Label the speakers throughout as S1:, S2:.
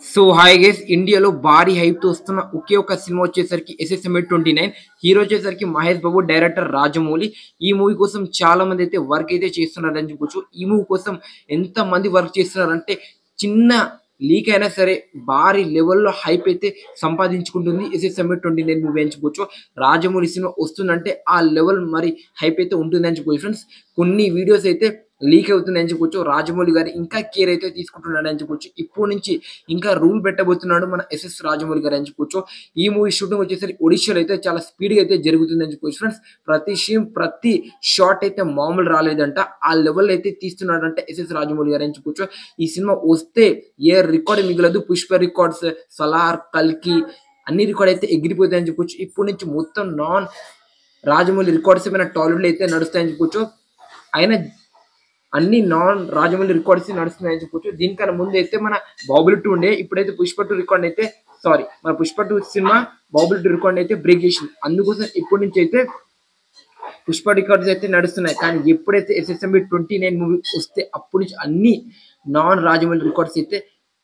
S1: So hi guys ఇండియాలో భారీ హైప్‌తో వస్తున్న ఒకే ఒక సినిమా వచ్చేసరికి 'ఎస్ఎస్ఎంబీ 29' హీరో వచ్చేసరికి మహేష్ బాబు, డైరెక్టర్ రాజమౌళి. ఈ మూవీ కోసం చాలా మంది అయితే వర్క్ అయితే చేస్తున్నారని చెప్పొచ్చు. ఈ మూవీ కోసం ఎంతమంది వర్క్ చేస్తున్నారంటే చిన్న లీక్ అయినా సరే భారీ లెవెల్‌లో హైప్ అయితే సంపాదించుకుంటుంది 'ఎస్ఎస్ఎంబీ 29' మూవీ అని చెప్పొచ్చు. రాజమౌళి సినిమా వస్తుందంటే ఆ లెవెల్ మరి హైప్ అయితే ఉంటుందని చెప్పొచ్చు ఫ్రెండ్స్. కొన్ని వీడియోస్ అయితే లీక్ అవుతున్నాయని చెప్పొచ్చు. రాజమౌళి గారు ఇంకా కేర్ అయితే తీసుకుంటున్నాడని చెప్పొచ్చు. ఇప్పటి నుంచి ఇంకా రూల్ పెట్టబోతున్నాడు మన ఎస్ఎస్ రాజమౌళి గారు అని చెప్పొచ్చు. ఈ మూవీ షూటింగ్ వచ్చేసరికి ఒడిశాలో అయితే చాలా స్పీడ్‌గా అయితే జరుగుతుందని చెప్పొచ్చు ఫ్రెండ్స్. ప్రతి సీన్, ప్రతి షాట్ అయితే మామూలు రాలేదంట. ఆ లెవెల్ అయితే తీస్తున్నాడంటే ఎస్ఎస్ రాజమౌళి గారు అని చెప్పొచ్చు. ఈ సినిమా వస్తే ఏ రికార్డ్ మిగలదు. 'పుష్ప' రికార్డ్స్, 'సలార్', 'కల్కి' అన్ని రికార్డ్ అయితే ఎగిరిపోతాయని చెప్పొచ్చు. ఇప్పటి నుంచి మొత్తం రాజమౌళి రికార్డ్స్ ఏమైనా టాలీవుడ్‌లో అయితే నడుస్తాయని చెప్పొచ్చు. ఆయన అన్ని నాన్ రాజమౌళి రికార్డ్స్ నడుస్తున్నాయని చెప్పొచ్చు. దీనికన్నా ముందు అయితే మన 'బాహుబలి 2' ఉండే. ఇప్పుడైతే 'పుష్ప 2' రికార్డ్ అయితే మన 'పుష్ప 2' సినిమా 'బాహుబలి 2' రికార్డ్ అయితే బ్రేక్ చేసింది. అందుకోసం ఇప్పటి నుంచి అయితే 'పుష్ప' రికార్డ్స్ అయితే నడుస్తున్నాయి. కానీ ఎప్పుడైతే 'ఎస్ఎస్ఎంబీ 29' మూవీ వస్తే అప్పటి నుంచి అన్ని నాన్ రాజమౌళి రికార్డ్స్ అయితే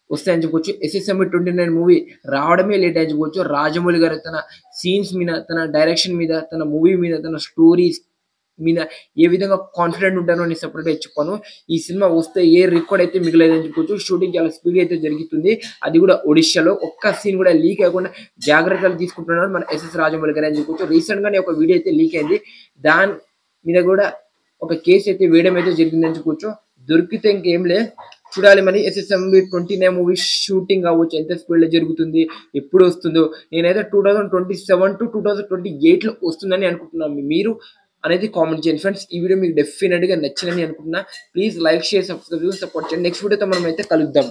S1: వస్తాయని చెప్పొచ్చు. 'ఎస్ఎస్ఎంబీ 29' మూవీ రావడమే లేట్ అని చెప్పొచ్చు. రాజమౌళి గారు తన సీన్స్ మీద, తన డైరెక్షన్ మీద, తన మూవీ మీద, తన స్టోరీస్ మీద ఏ విధంగా కాన్ఫిడెంట్ ఉంటానో నేను సెపరేట్‌గా చెప్పాను. ఈ సినిమా వస్తే ఏ రికార్డ్ అయితే మిగలదని చెప్పొచ్చు. షూటింగ్ చాలా స్పీడ్‌గా అయితే జరుగుతుంది. అది కూడా ఒడిశాలో. ఒక్క సీన్ కూడా లీక్ అవ్వకుండా జాగ్రత్తలు తీసుకుంటున్నాడు మన ఎస్ఎస్ రాజమౌళి గారు అని చెప్పొచ్చు. రీసెంట్‌గానే ఒక వీడియో అయితే లీక్ అయింది. దాని మీద కూడా ఒక కేసు అయితే వేయడం అయితే జరిగిందని చెప్పొచ్చు. దొరికితే ఇంకేం చూడాలి మరి 'ఎస్ఎస్ఎంబీ 29' మూవీ షూటింగ్ అవ్వచ్చు. ఎంత స్పీడ్‌లో జరుగుతుంది, ఎప్పుడు వస్తుందో. నేనైతే 2027-2028లో వస్తుందని అనుకుంటున్నాను. మీరు అనేది కామెంట్ చేయండి ఫ్రెండ్స్. ఈ వీడియో మీకు డెఫినెట్‌గా నచ్చిందని అనుకుంటున్నా. Please like, share, subscribe support చేయండి. నెక్స్ట్ వీడియోతో మనం అయితే కలుద్దాం.